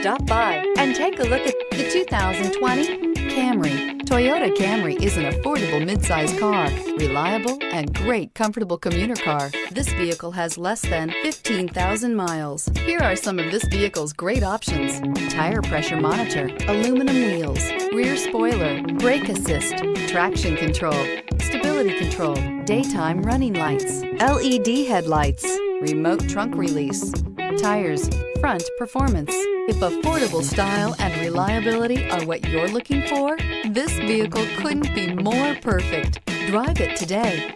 Stop by and take a look at the 2020 Camry. Toyota Camry is an affordable midsize car, reliable and great comfortable commuter car. This vehicle has less than 15,000 miles. Here are some of this vehicle's great options: tire pressure monitor, aluminum wheels, rear spoiler, brake assist, traction control, stability control, daytime running lights, LED headlights, remote trunk release, tires, front performance. If affordable style and reliability are what you're looking for, this vehicle couldn't be more perfect. Drive it today.